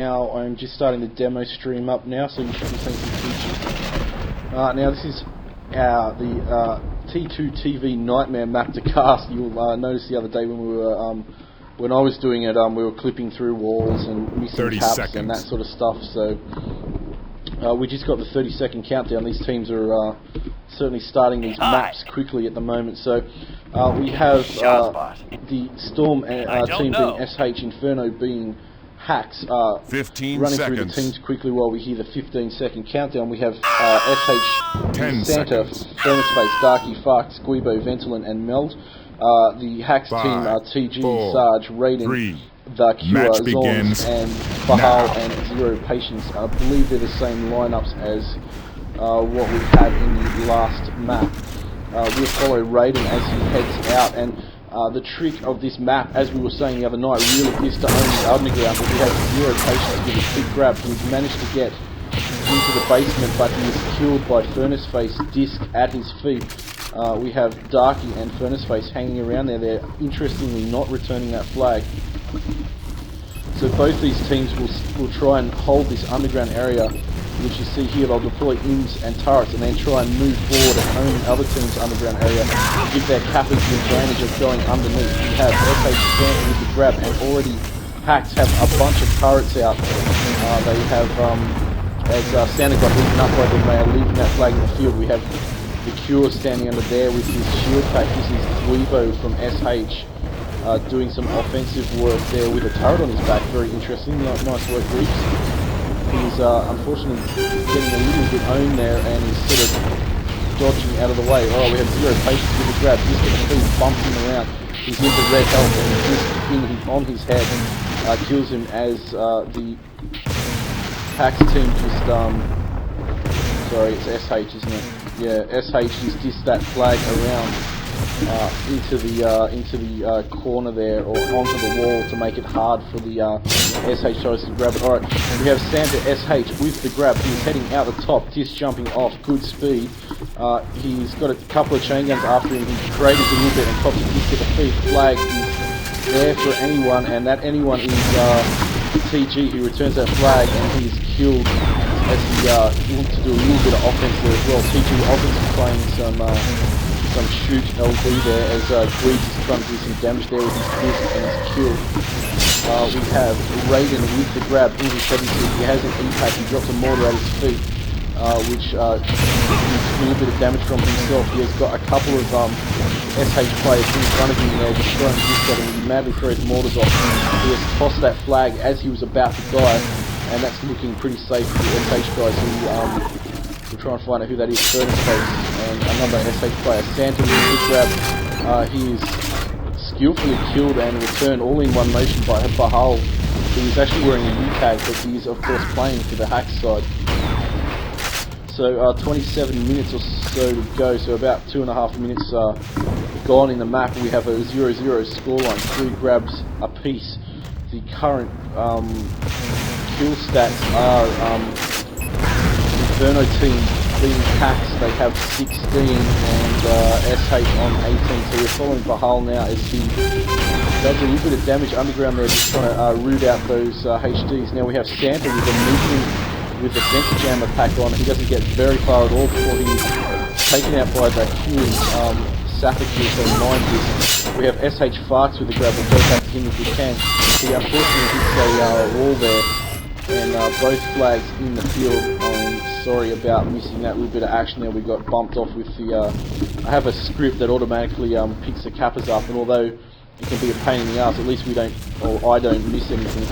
Now I'm just starting the demo stream up now, so you should be seeing some features. Now this is the T2TV Nightmare map to cast. You'll notice the other day when we were when I was doing it, we were clipping through walls and missing caps and that sort of stuff. So we just got the 30-second countdown. These teams are certainly starting these maps quickly at the moment. So we have the Storm team being SH, Inferno being Hacks, 15 running seconds. through the teams quickly while we hear the 15-second countdown. We have SH, 10 Santah, Furnace, Darky, Farks, gWeeBo, Ventolin and Meld. The Hacks 5, team are TG, 4, Sarge, Raiden, 3, the begins xoarnz and Bahaal and Zero Patience. I believe they're the same lineups as what we had in the last map. We'll follow Raiden as he heads out, and the trick of this map, as we were saying the other night, really is to own the underground, but we have Zero Patience with a quick grab. He's managed to get into the basement, but he is killed by Furnace Face Disc at his feet. We have Darky and Furnace Face hanging around there. They're interestingly not returning that flag. So both these teams will try and hold this underground area, which you see here. They'll deploy IMs and turrets and then try and move forward and own the other team's underground area to give their cappers the advantage of going underneath. We have SH Santah with the grab, and already Hacks have a bunch of turrets out. They have, as Santah got beaten up by them, they are leaving that flag in the field. We have the Cure standing under there with his shield pack. This is gWeeBo from SH doing some offensive work there with a turret on his back. Very interesting. Nice work, Reeves. He's unfortunately getting a little bit owned there, and he's sort of dodging out of the way. Oh, we have Zero Patience with the grab. He's going to keep bumping around. He's into red health, and he's on his head and kills him as the Hacks team just sorry, it's SH, isn't it? Yeah, SH just dissed that flag around into the corner there, or onto the wall, to make it hard for the SH tries to grab it. Alright, we have Santah SH with the grab. He's heading out the top, just jumping off, good speed. He's got a couple of chain guns after him. He craters a little bit and pops a disc at the feet. Flag is there for anyone, and that anyone is TG, who returns that flag, and he's killed as he looks to do a little bit of offense there as well. TG obviously playing some shoot LB there, as Greaves is trying to do some damage there with his disc, and he's killed. We have Raiden with the grab in his 70. He has an impact. He drops a mortar at his feet, which needs a little bit of damage from himself. He has got a couple of SH players in front of him there, just throwing disc at him. He madly throws mortars off. He has tossed that flag as he was about to die, and that's looking pretty safe for the SH guys who we'll try and find out who that is. Furnace Face and another SH player. Santah with the grab. He is skillfully killed and returned all in one motion by Bahaal, who is actually wearing a U-tag, but he is of course playing for the Hacks side. So 27 minutes or so to go, so about 2.5 minutes gone in the map. We have a 0-0 scoreline, 3 grabs apiece. The current kill stats are Inferno team being Hacks, they have 16 and SH on 18, so we're following Bahaal now as he does a little bit of damage underground there, just trying to root out those HDs. Now we have Santah with a movement with the sensor jammer pack on. He doesn't get very far at all before he's taken out by the queuing Sapphire, so 9 discs. We have SH Farks with the grab. We'll go back to him if we can. He unfortunately hits a wall there, and both flags in the field. I'm sorry about missing that little bit of action there. We got bumped off with the I have a script that automatically picks the cappers up, and although it can be a pain in the ass, at least we don't, or I don't miss anything.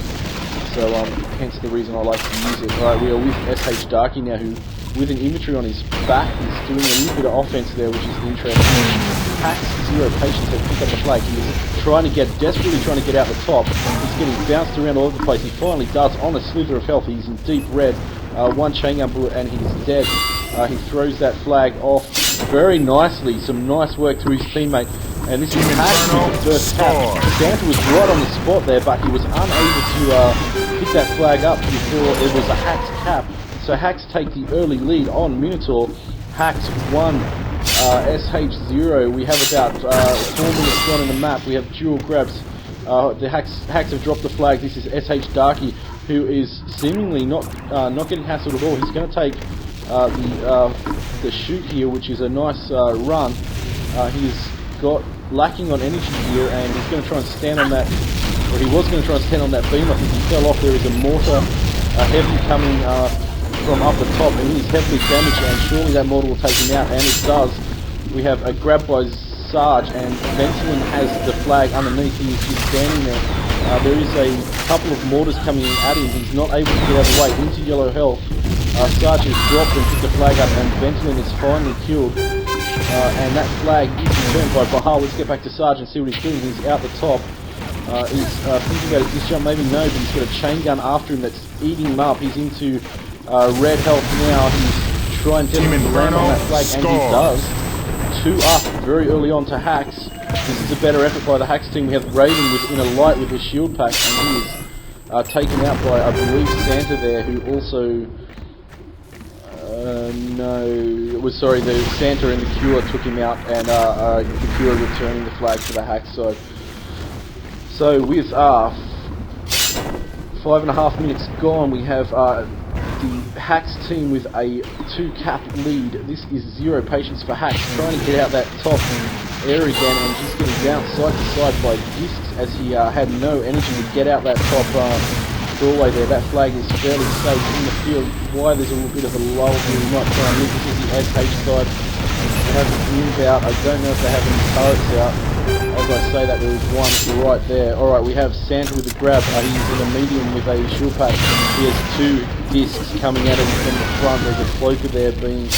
So hence the reason I like to use it. Alright, we are with SH Darky now, who with an inventory on his back is doing a little bit of offense there, which is interesting. Hacks Zero Patience has picked up the flag. He is desperately trying to get out the top. He's getting bounced around all over the place. He finally does on a slither of health. He's in deep red. One chain gun bullet and he's dead. He throws that flag off very nicely. Some nice work to his teammate. And this is Hacks with the first cap. Santah was right on the spot there, but he was unable to pick that flag up before it was a Hacks cap. So Hacks take the early lead on Minotaur. Hacks 1, SH 0. We have about 4 minutes gone in the map. We have dual grabs. The Hacks have dropped the flag. This is SH Darky who is seemingly not getting hassled at all. He's going to take the shoot here, which is a nice run. He's got lacking on energy here, and he's going to try and stand on that, or he was going to try and stand on that beam. I think he fell off. There is a mortar heavy coming from up the top, and he is heavily damaged, and surely that mortar will take him out, and it does. We have a grab by Sarge, and Ventolin has the flag underneath. He is just standing there. There is a couple of mortars coming at him. He's not able to get out of the way into yellow health. Sarge has dropped and picked the flag up, and Ventolin is finally killed. And that flag is returned by Bahaal. Let's get back to Sarge and see what he's doing. He's out the top. He's thinking about a disc jump, maybe no, but he's got a chain gun after him that's eating him up. He's into red health now. He's trying to land on that flag, and he does. 2 up very early on to Hax. This is a better effort by the Hax team. We have Raiden in a light with his shield pack, and he is taken out by, I believe, Santah there, who also... no, it was, sorry, the Santah and the Cure took him out, and the Cure returning the flag to the Hax side. So with 5.5 minutes gone, we have the Hax team with a 2-cap lead. This is 0 patience for Hax, trying to get out that top air again, and just getting bounced side to side by discs as he had no energy to get out that top doorway there. That flag is fairly safe in the field. Why there's a little bit of a lull here, we might try and move. This is the SH side. They have an inv out. I don't know if they have any turrets out. As I say that, there is one right there. Alright, we have Santah with a grab. He's in a medium with a shield pack. He has 2 discs coming at him from the front. There's a cloaker there being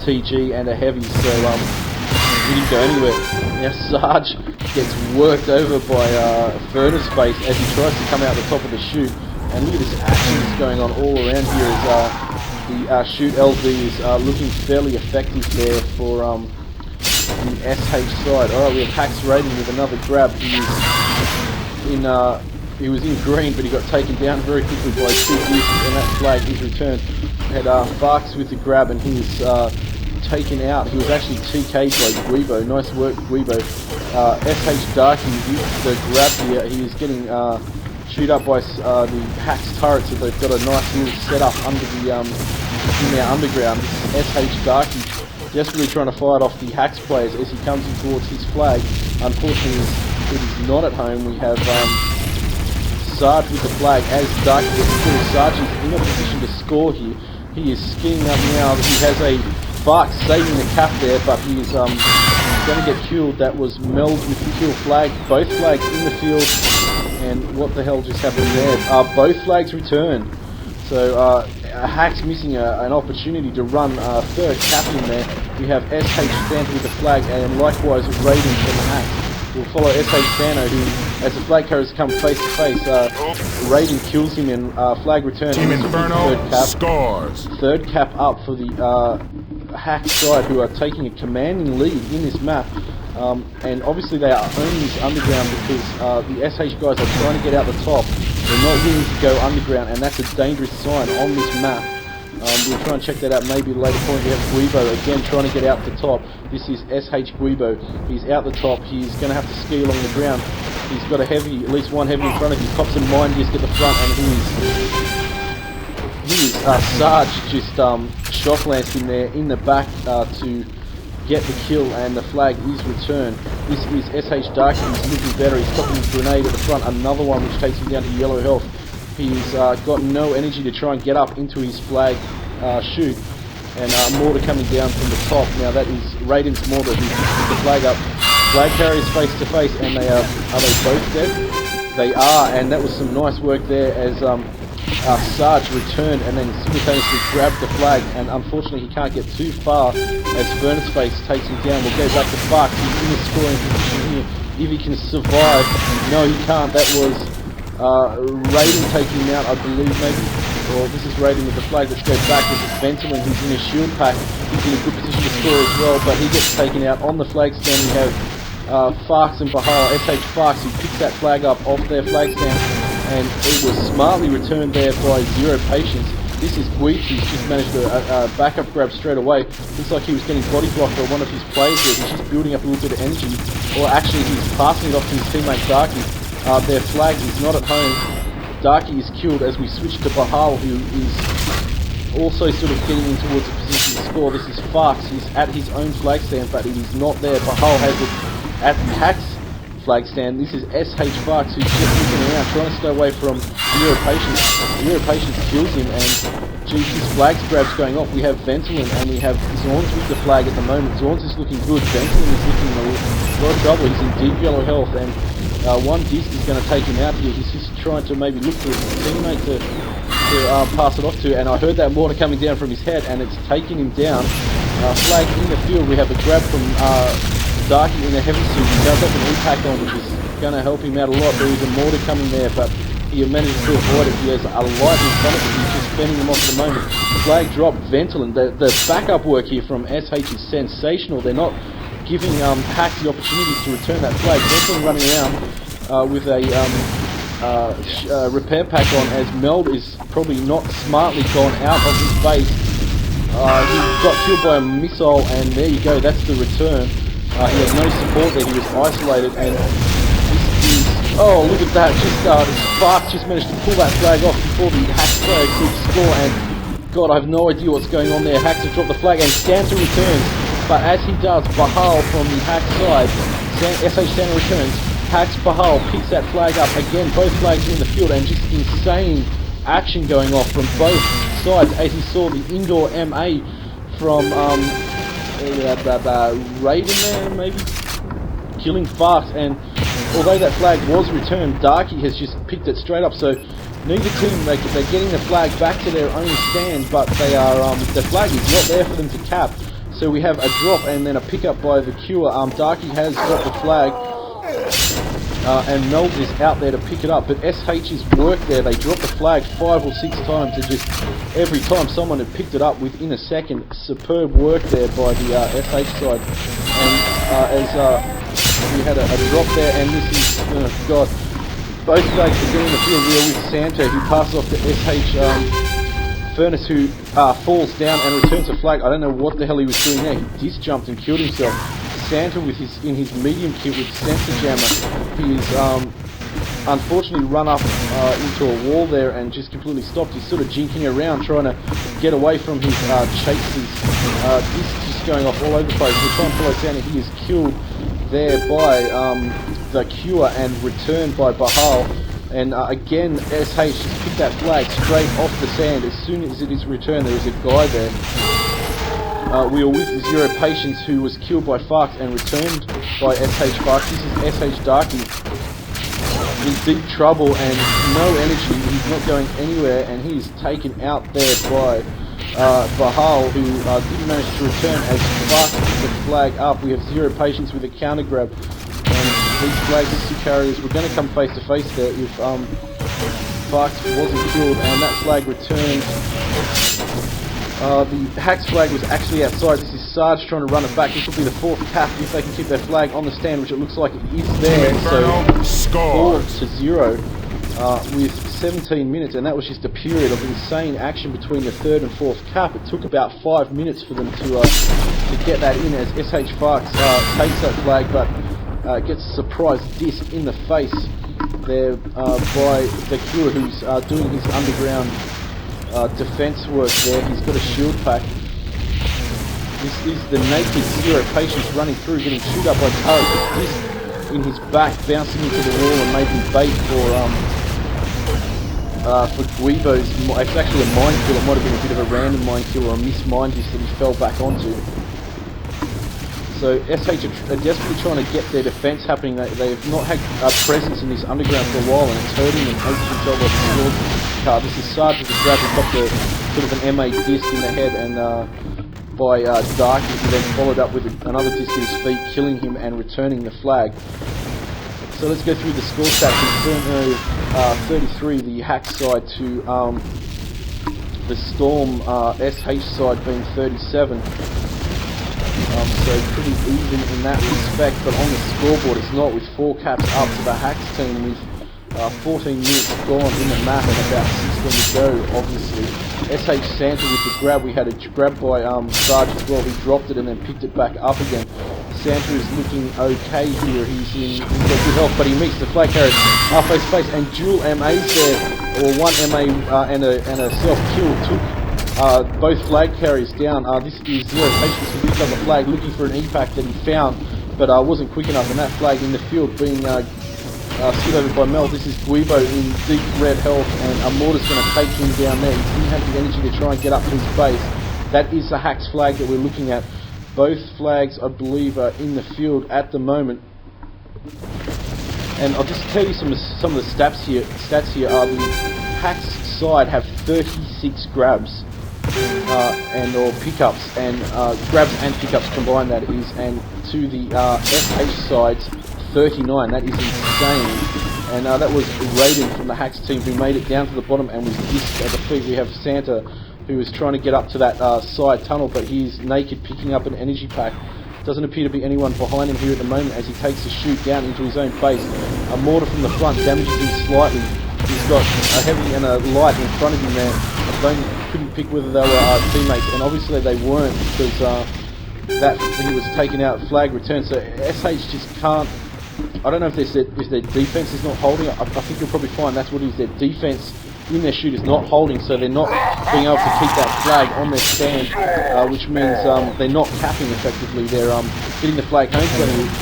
TG and a heavy, so he didn't go anywhere. Now Sarge gets worked over by Furnace Face as he tries to come out the top of the chute. And look at this action that's going on all around here as the shoot LD is looking fairly effective there for the SH side. Alright, we have Hax Raiden with another grab. He was in green, but he got taken down very quickly by 2 discs, and that flag is returned. We had Farks with the grab, and he was taken out. He was actually TK'd by gWeeBo. Nice work, gWeeBo. SH Darky with the grab here. He is getting chewed up by the Hax turrets, so they've got a nice little setup under the in their underground. This is SH Darky desperately trying to fight off the Hax players as he comes in towards his flag. Unfortunately, it is not at home. We have Sarge with the flag as Darky gets the kill. Sarge is in a position to score here. He is skiing up now. He has a Farks saving the cap there, but he is going to get killed. That was Meld with the kill flag. Both flags in the field. And what the hell just happened there? Both flags returned. So Hax missing an opportunity to run 3rd cap in there. We have SH Santah with the flag, and likewise Raiden from the Hax. We'll follow SH Santah, who, as the flag carriers come face to face, Raiden kills him, and flag return. Team Inferno scores. 3rd cap up for the Hax side, who are taking a commanding lead in this map. And obviously they are owning this underground because the SH guys are trying to get out the top. They're not willing to go underground, and that's a dangerous sign on this map. We'll try and check that out maybe at a later point. We have gWeeBo again trying to get out the top. This is SH gWeeBo. He's out the top. He's going to have to ski along the ground. He's got a heavy, at least one heavy in front of him. Pops a mine disc at the front, and he is Sarge just shock lanced him there in the back to get the kill, and the flag is returned. This is SH Darky. He's looking better. He's popping his grenade at the front. Another one which takes him down to yellow health. He's got no energy to try and get up into his flag shoot, and mortar coming down from the top. Now that is Raiden's mortar who picks the flag up. Flag carriers face to face, and they are they both dead? They are, and that was some nice work there as Sarge returned and then simultaneously grabbed the flag, and unfortunately he can't get too far as Furnace Face takes him down. We'll go back to Farks. He's in a scoring position here. If he can survive, no he can't. That was Raiden taking him out, I believe, maybe. Or this is Raiden with the flag. Let's go back. This is Ventolin, who's in a shield pack. He's in a good position to score as well, but he gets taken out. On the flag stand we have Farks and Bahaal. SH Farks, who picks that flag up off their flag stand, and it was smartly returned there by 0 patience. This is gWeeBo, who's just managed a backup grab straight away. Looks like he was getting body blocked by one of his players there. He's just building up a little bit of energy, or actually he's passing it off to his teammate Darky. Their flag is not at home. Darky is killed as we switch to Bahaal, who is also sort of getting in towards a position to score. This is Farks. He's at his own flag stand, but he's not there. Bahaal has it at the Hacks flag stand. This is SH Farks, who's just looking around, trying to stay away from Zero Patience. Zero Patience kills him, and geez, his flag grab's going off. We have Ventolin and we have xoarnz with the flag at the moment. xoarnz is looking good. Ventolin is looking a lot of trouble. He's in deep yellow health, and one disc is going to take him out here. He's just trying to maybe look for his teammate to pass it off to, and I heard that mortar coming down from his head, and it's taking him down. Flag in the field. We have a grab from Darky in a heavy suit. He does have an impact on, which is going to help him out a lot. There is a mortar coming there, but he manages to avoid it. He has a light in front of him. He's just fending him off at the moment. Flag drop. Ventolin. The backup work here from SH is sensational. They're not giving Hacks the opportunity to return that flag. Ventolin running around with a repair pack on, as Meld is probably not smartly gone out of his base. He got killed by a missile, and there you go. That's the return. He had no support there. He was isolated, and this is, oh, look at that! Just Farks just managed to pull that flag off before the Hacks player could score. And God, I have no idea what's going on there. Hacks have dropped the flag, and Santah returns. But as he does, Bahaal from the Hacks side, SH Santah returns. Hacks Bahaal picks that flag up again. Both flags are in the field, and just insane action going off from both sides. As he saw the indoor MA from Raiden there, maybe killing Farks, and although that flag was returned, Darky has just picked it straight up. So neither team, they're getting the flag back to their own stand, but they are the flag is not there for them to cap. So we have a drop and then a pickup by the Cure. Darky has got the flag, and Meld is out there to pick it up. But SH's work there, they dropped the flag 5 or 6 times, and just every time someone had picked it up within a second. Superb work there by the SH side. And as we had a drop there, and this is, oh God, both flags are getting the field. We are with Santah, who passes off to SH Furnace, who falls down and returns a flag. I don't know what the hell he was doing there. He disc jumped and killed himself. Santah with in his medium kit with sensor jammer, he's unfortunately run up into a wall there and just completely stopped. He's sort of jinking around trying to get away from his chases. Disc just going off all over the place. We're trying to follow Santah. He is killed there by the Cure and returned by Bahaal. And again, SH just picked that flag straight off the sand. As soon as it is returned, there is a guy there. We are with Zero Patience, who was killed by Farks and returned by SH Farks. This is SH Darky in deep trouble and no energy. He's not going anywhere, and he is taken out there by Bahaal, who didn't manage to return as Farks picks the flag up. We have Zero Patience with a counter grab. These flags, these two carriers, were going to come face to face there if Farks wasn't killed, and that flag returned. The Hacks flag was actually outside. This is Sarge trying to run it back. This will be the 4th cap if they can keep their flag on the stand, which it looks like it is there. So 4-0 with 17 minutes, and that was just a period of insane action between the 3rd and 4th cap. It took about 5 minutes for them to get that in, as SH Farks takes that flag, but gets a surprise disc in the face there by the Cure, who's doing his underground defense work there. He's got a shield pack. This is the naked Zero Patience running through, getting chewed up by turrets. The disc in his back bouncing into the wall and making bait for gWeeBo's. It's actually a mine kill. It might have been a bit of a random mine kill or a missed mine disc that he fell back onto. So SH are desperately trying to get their defense happening. They've not had a presence in this underground for a while, and it's hurting them, as you can tell by the sword card. This is Sarge with the grab. He's got the sort of an MA disc in the head, and by Darky, who then followed up with another disc at his feet, killing him and returning the flag. So let's go through the score stats. Inferno 33, the Hack side, to the Storm SH side being 37. So pretty even in that respect, but on the scoreboard it's not, with 4 caps up to the Hacks team, with 14 minutes gone in the map and about 16 to go, obviously. SH Santah with the grab. We had a grab by Sarge as well. He dropped it and then picked it back up again. Santah is looking okay here. He's got good health, but he meets the flag carrier face to face, and dual MAs there or one MA and a self-kill took both flag carriers down. This is Zero Patience who picked up the flag looking for an E-pack that he found, but wasn't quick enough, and that flag in the field being skid over by Meld. This is gWeeBo in deep red health, and a mortar's going to take him down there. He didn't have the energy to try and get up to his base. That is the Hack's flag that we're looking at. Both flags, I believe, are in the field at the moment. And I'll just tell you some of the stats here. The Hack's side have 36 grabs or pickups, and grabs and pickups combined, that is, and to the SH side's 39. That is insane. And that was Raiden from the Hacks team who made it down to the bottom and was dissed at the feet. We have Santah, who is trying to get up to that side tunnel, but he's naked picking up an energy pack. Doesn't appear to be anyone behind him here at the moment as he takes a shoot down into his own base. A mortar from the front damages him slightly. He's got a heavy and a light in front of him there. I couldn't pick whether they were teammates, and obviously they weren't, because that he was taken out, flag returned. So SH just can't. I don't know if their defense is not holding. I think you'll probably find that's what it is. Their defense in their shoot is not holding, so they're not being able to keep that flag on their stand, which means they're not capping effectively. They're getting the flag home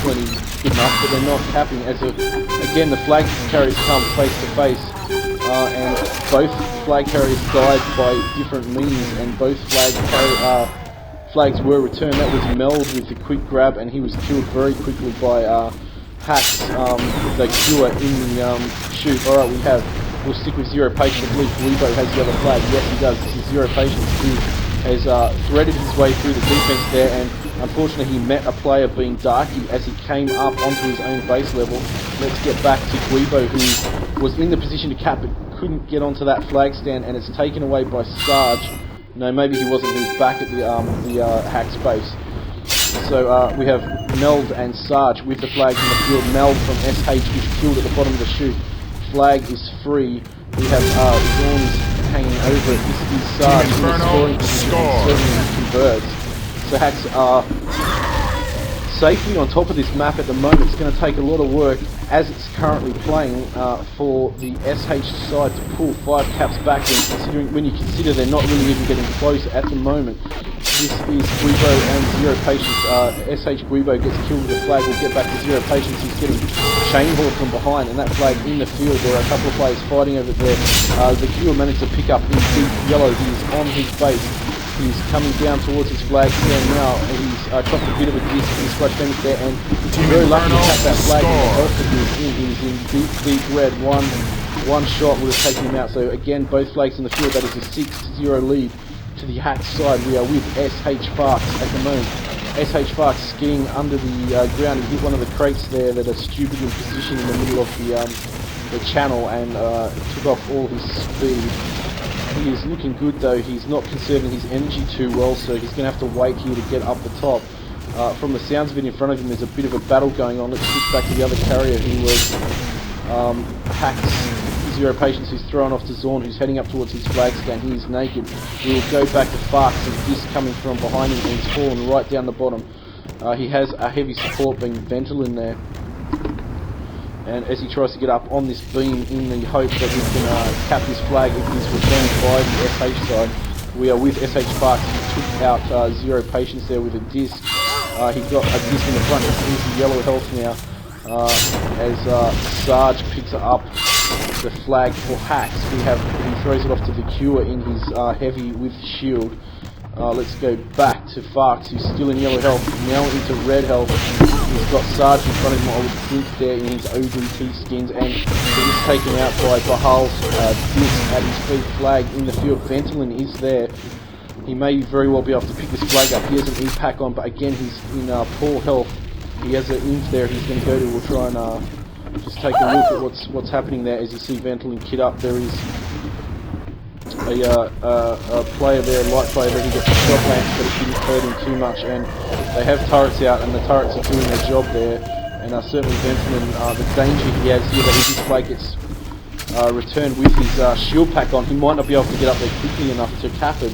when good enough, but they're not capping. Again, the flag carriers come face to face, and both flag carriers died by different means, and both flags were returned. That was Meld with the quick grab, and he was killed very quickly by Hacks, the cure in the shoot. Alright, we'll stick with Zero Patience. I believe gWeeBo has the other flag. Yes, he does. This is Zero Patience who has threaded his way through the defense there, and unfortunately he met a player being Darky as he came up onto his own base level. Let's get back to gWeeBo, who was in the position to cap but couldn't get onto that flag stand, and it's taken away by Sarge. No, maybe he wasn't. He was back at the Hack's base. So we have Meld and Sarge with the flags in the field. Meld from SH is killed at the bottom of the chute. Flag is free. We have xoarnz hanging over it. This is Sarge in the scoring position and certainly converts. So Hacks are safely on top of this map at the moment. It's going to take a lot of work as it's currently playing for the SH side to pull 5 caps back, and when you consider they're not really even getting close at the moment. This is gWeeBo and Zero Patience. SH gWeeBo gets killed with the flag. We'll get back to Zero Patience. He's getting chainhawed from behind, and that flag in the field. There are a couple of players fighting over there. The Q managed to pick up in deep yellow. He's on his base. He's coming down towards his flag stand now. He's dropped a bit of a disc and splash damage there, and he's very lucky to tap that flag in the health that he was in. He was in deep red. One shot would have taken him out. So again, both flags in the field. That is a 6-0 lead to the Hack side. We are with SH Farks at the moment. SH Farks skiing under the ground. He hit one of the crates there that are stupidly positioned in the middle of the channel, and took off all his speed. He is looking good though. He's not conserving his energy too well, so he's going to have to wait here to get up the top. From the sounds of it in front of him, there's a bit of a battle going on. Let's switch back to the other carrier who was Hack's Zero Patience, who's thrown off to xoarnz, who's heading up towards his flag stand. He is naked. We will go back to Farks, and this coming from behind him, and he's fallen right down the bottom. He has a heavy support being Ventolin there. And as he tries to get up on this beam in the hope that he can cap his flag if he's returned by the SH side. We are with SH Farks. He took out Zero Patience there with a disc. He got a disc in the front. He's into yellow health now as Sarge picks up the flag for Hacks. He throws it off to the Cure in his heavy with shield. Let's go back to Farks, who's still in yellow health, now into red health. He's got Sarge in front of him, I would think, there in his ODT skins, and he's taken out by Bahaal's disc at his feet. Flag in the field. Ventolin is there. He may very well be able to pick this flag up. He has an E-pack on, but again, he's in poor health. He has an inf there he's going to go to. We'll try and just take a look at what's happening there. As you see Ventolin kit up, there is a player there, a light player there, who gets a shot lance, but it didn't hurt him too much, and they have turrets out, and the turrets are doing their job there, and certainly Ventolin, the danger he has here, that if his flag gets returned with his shield pack on, he might not be able to get up there quickly enough to cap it.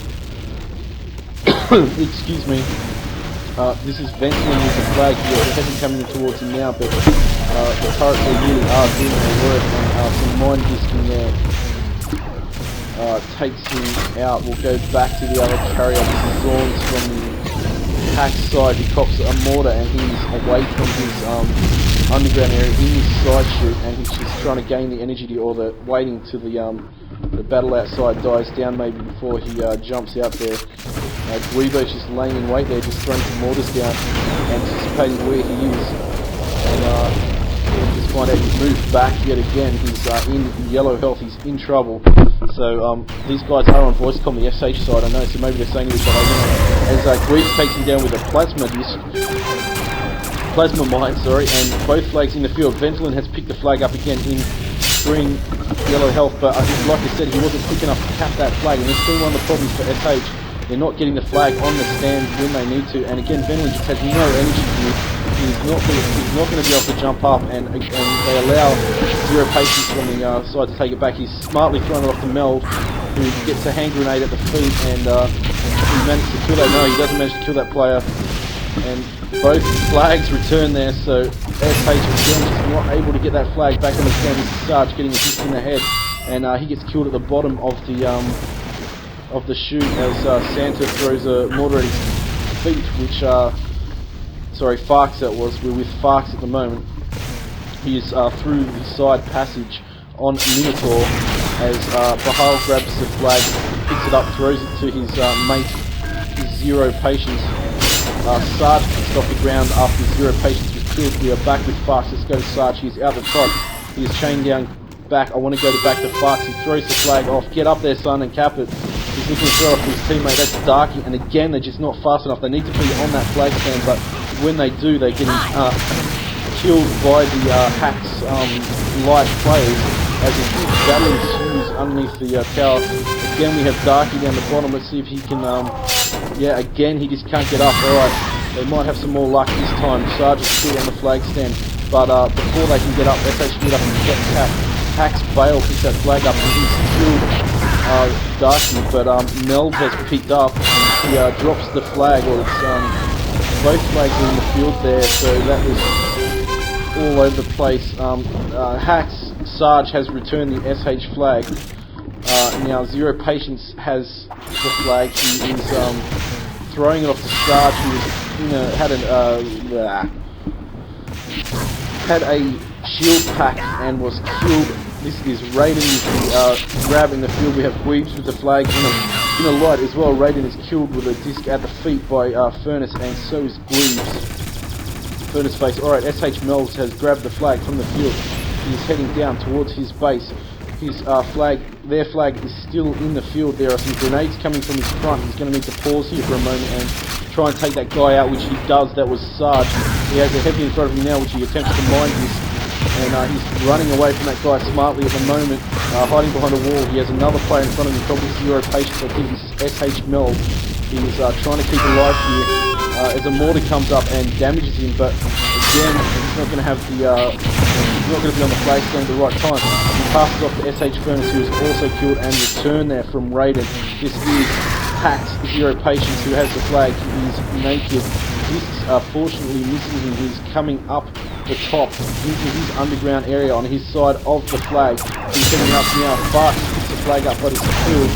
Excuse me. This is Ventolin with the flag here. It hasn't come in towards him now, but the turrets really are doing their work, and some mind disking there. takes him out. We'll go back to the other carrier. Xoarnz from the hack side. He cops a mortar and he's away from his underground area in his side shoot, and he's just trying to gain the energy or the waiting till the battle outside dies down maybe before he jumps out there. gWeeBo's just laying in wait there, just throwing some mortars down, anticipating where he is, and we'll just find out he's moved back yet again. He's in yellow health, he's in trouble. So these guys are on voice comm, the SH side, I know, so maybe they're saying to each other, as gWeeBo takes him down with a plasma mine, and both flags in the field. Ventolin has picked the flag up again in green, yellow health, but like I said, he wasn't quick enough to cap that flag, and it's been one of the problems for SH. They're not getting the flag on the stand when they need to, and again, Ventolin just has no energy to it. He's not going to be able to jump up, and they allow zero patience from the side to take it back. He's smartly thrown it off to Meld, who gets a hand grenade at the feet, and he managed to kill that. No, he doesn't manage to kill that player, and both flags return there, so SH again just not able to get that flag back on the stand. This is Sarge getting a hit in the head, and he gets killed at the bottom of the chute as Santah throws a mortar at his feet, which sorry, Farks that was. We're with Farks at the moment. He is through the side passage on Minotaur as Bahaal grabs the flag, picks it up, throws it to his mate, his zero patience. Sarge picks it off the ground after zero patience was killed. We are back with Farks. Let's go to Sarge. He's out the top. He is chained down back. I want to go back to Farks. He throws the flag off. Get up there, son, and cap it. He's looking to throw off his teammate. That's Darky. And again, they're just not fast enough. They need to be on that flag stand, but when they do, they get killed by the Hack's light players as a huge battle ensues underneath the tower. Again, we have Darky down the bottom. Let's see if he can... yeah, again, he just can't get up. Alright, they might have some more luck this time. Sarge is still on the flag stand, but before they can get up, let's actually get up and get Cap. Hack's Bahaal picks that flag up and he's killed Darky, but Meld has picked up. He drops the flag, or it's both flags are in the field there, so that was all over the place. Hack's Sarge has returned the SH flag. Now Zero Patience has the flag. He is throwing it off to Sarge, who had a shield pack and was killed. This is Raiden with the grab in the field. We have gWeeBo with the flag in a light as well. Raiden is killed with a disc at the feet by Furnace, and so is gWeeBo. Furnace face. Alright, SH Meld has grabbed the flag from the field. He is heading down towards his base. His their flag is still in the field. There are some grenades coming from his front. He's going to need to pause here for a moment and try and take that guy out, which he does. That was Sarge. He has a heavy in front of him now, which he attempts to mine this. And he's running away from that guy smartly at the moment, hiding behind a wall. He has another player in front of him, probably Zero Patience. I think this is SH Meld. He's trying to keep alive here as a mortar comes up and damages him, but again, he's not going to have the, he's not going to be on the flag stand at the right time. He passes off to SH Furnace, who is also killed, and return there from Raiden. This is Hack's Zero Patience, who has the flag. He's naked. Discs are fortunately missing him. He's coming up the top into his underground area on his side of the flag. He's heading up now. Farks picks the flag up, but it's killed.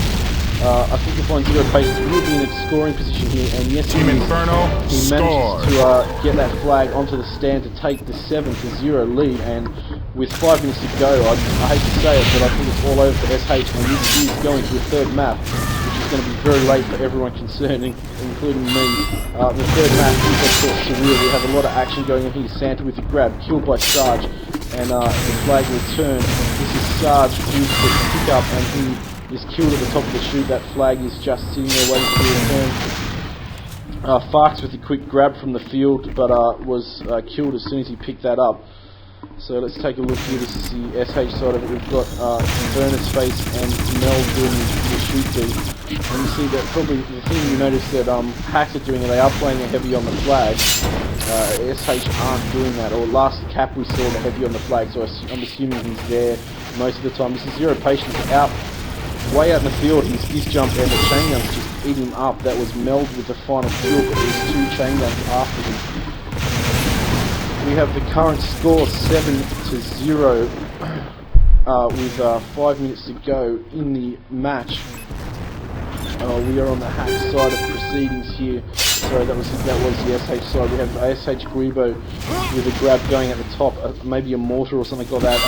I think you'll find Zero Patience will be in a scoring position here, and yes, he manages to get that flag onto the stand to take the 7-0 lead. And with 5 minutes to go, I hate to say it, but I think it's all over for SH, and this is going to a third map, which is going to be very late for everyone concerned, including me. The third map is of course surreal. We have a lot of action going on here. Santah with the grab, killed by Sarge, and the flag return. This is Sarge who's the pick up, and he is killed at the top of the chute. That flag is just sitting there waiting for the return. Farks with a quick grab from the field, but was killed as soon as he picked that up. So let's take a look here. This is the SH side of it. We've got Furnace face and Meld doing the shoot deep. And you see that probably the thing you notice that Hacks are doing, they are playing a heavy on the flag. SH aren't doing that. Or last cap we saw the heavy on the flag, so I'm assuming he's there most of the time. This is Zero Patience out. Way out in the field, he's jumped and the chain guns just eat him up. That was Meld with the final kill, but there's 2 chain guns after him. We have the current score 7-0. with 5 minutes to go in the match. We are on the hack side of proceedings here. Sorry, that was the SH side. We have SH gWeeBo with a grab going at the top, maybe a mortar or something like that.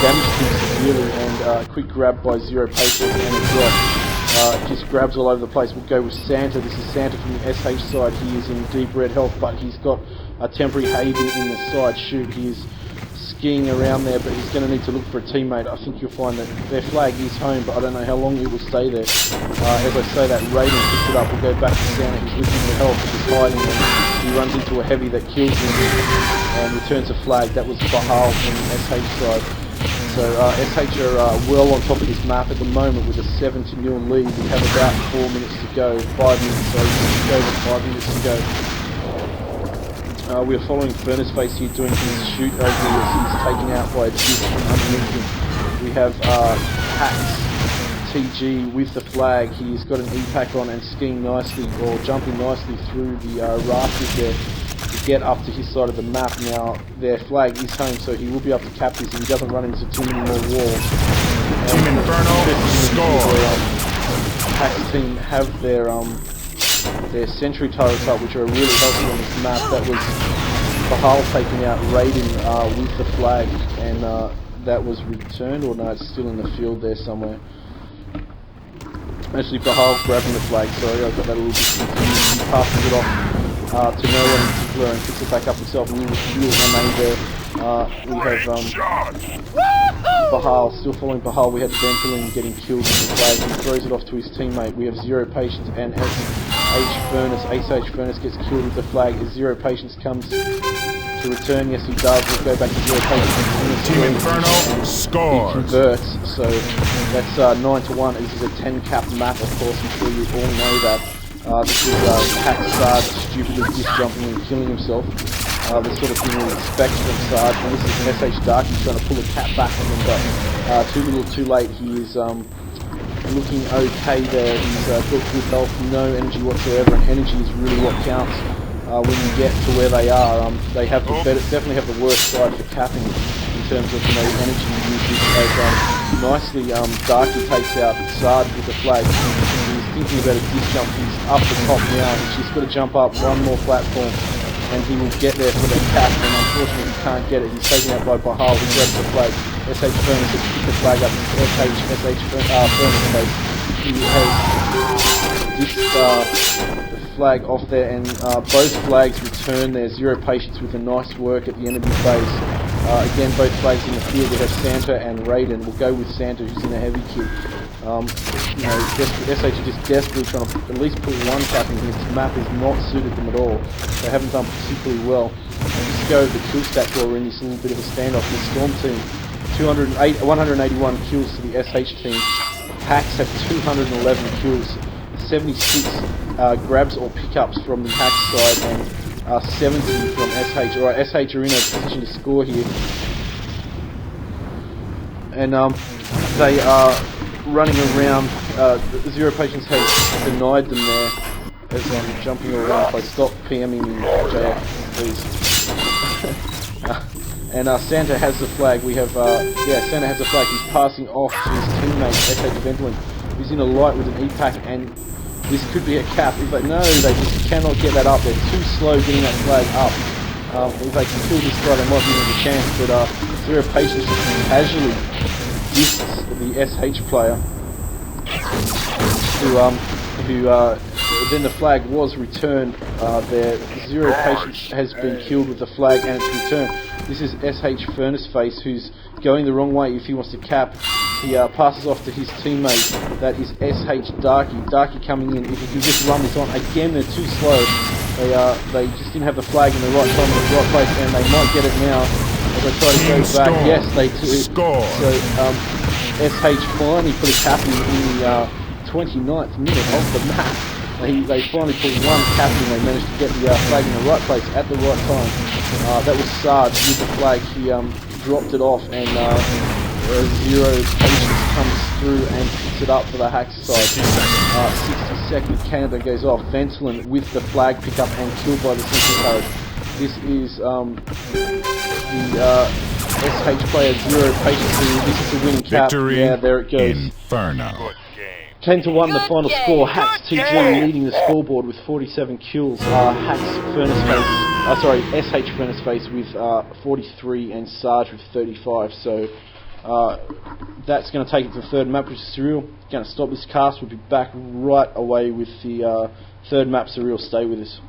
Damaged him severely, and quick grab by Zero Patience and a drop. Just grabs all over the place. We'll go with Santah. This is Santah from the SH side. He is in deep red health, but he's got a temporary haven in the side shoot. He is skiing around there, but he's going to need to look for a teammate. I think you'll find that their flag is home, but I don't know how long it will stay there. As I say that, Raiden picks it up. We'll go back to Santah. He's looking for help. He's hiding, and he runs into a heavy that kills him and returns a flag. That was Bahaal from the SH side. So SH are well on top of this map at the moment with a 7-0 lead. We have about 4 minutes to go, 5 minutes, so just over 5 minutes to go. We are following Furnace Face here doing his shoot over here as he's taken out by a disc from underneath him. We have Hacks TG with the flag. He's got an E-pack on and skiing nicely, or jumping nicely through the rafters there to get up to his side of the map. Now their flag is home, so he will be able to cap this and he doesn't run into too many more walls. Team Inferno score. Hacks team have their sentry turrets up, which are really helpful on this map. That was Bahaal taking out Raiden with the flag, and that was returned, or no, it's still in the field there somewhere. Actually, Bahaal grabbing the flag, sorry, I got that a little bit confused. He passes it off to no one in particular and picks it back up himself, and he was remained there. We have Bahaal, still following Bahaal. We had Ventolin getting killed with the flag. He throws it off to his teammate. We have Zero Patience and SH Furnace gets killed with the flag. As Zero Patience comes to return, yes he does. We'll go back to Zero Patience. Team Inferno scores. He converts, so that's 9-1. This is a 10-cap map, of course. I'm sure you all know that. This is Hack Sarge stupidly disc jumping and killing himself. The sort of thing we expect from Sarge. And this is an SH Darky trying to pull a cap back on him, but too little too late. He is looking okay there. He's got good health, no energy whatsoever, and energy is really what counts when you get to where they are. They have the definitely have the worst side for capping in terms of energy usage. As nicely, Darky takes out Sarge with the flag. He's thinking about a disc jump. He's up the top now. He's just got to jump up one more platform, and he will get there for the cap, and unfortunately he can't get it. He's taken out by Bahaal. He grabs the flag. SH Furnace has picked the flag up. SH Furnace face. He has disced the flag off there, and both flags return there. Zero Patience with a nice work at the end of his base. Again, both flags in the field. We have Santah and Raiden. We'll go with Santah, who's in a heavy kill. SH are just desperately trying to at least put one cap in here. This map is not suited them at all. They haven't done particularly well. Let's go with the kill stats while we're in this little bit of a standoff. The Storm team, 181 kills to the SH team. Hacks have 211 kills, 76 grabs or pickups from the Hacks side, and 70 from SH. Alright, SH are in a position to score here. And they are running around. Zero Patience has denied them there as I'm jumping all around. If I stop PMing me, JF, please. And Santah has the flag. We have, Santah has the flag. He's passing off to his teammate, SH Ventolin, who's in a light with an E-pack, and this could be a cap. But no, they just cannot get that up. They're too slow getting that flag up. If they can kill this guy, they might give him a chance, but Zero Patience just casually discs the SH player, who then the flag was returned. Their Zero Patience has been killed with the flag and it's returned. This is SH Furnace Face, who's going the wrong way if he wants to cap. He passes off to his teammate, that is SH Darky. Darky coming in. If he can just run this on, again they're too slow. They just didn't have the flag in the right time, in the right place, and they might get it now. As I try to go back, yes they do. Score. So SH finally put a cap in the 29th minute of the map. They finally put one cap in. They managed to get the flag in the right place at the right time. That was Sarge with the flag. He dropped it off, and Zero Patience comes through and picks it up for the Hacks side. 60-second Canada goes off. Ventolin with the flag pickup and killed by the sentry turret. This is the SH player 0 patience. This is the winning cap. Victory. Yeah, there it goes. Inferno. 10-1 the final score. Hacks TG leading the scoreboard with 47 kills. Hacks SH Furnace Face with 43 and Sarge with 35. So that's going to take it to the third map, which is Surreal. Going to stop this cast. We'll be back right away with the third map. Surreal, stay with us.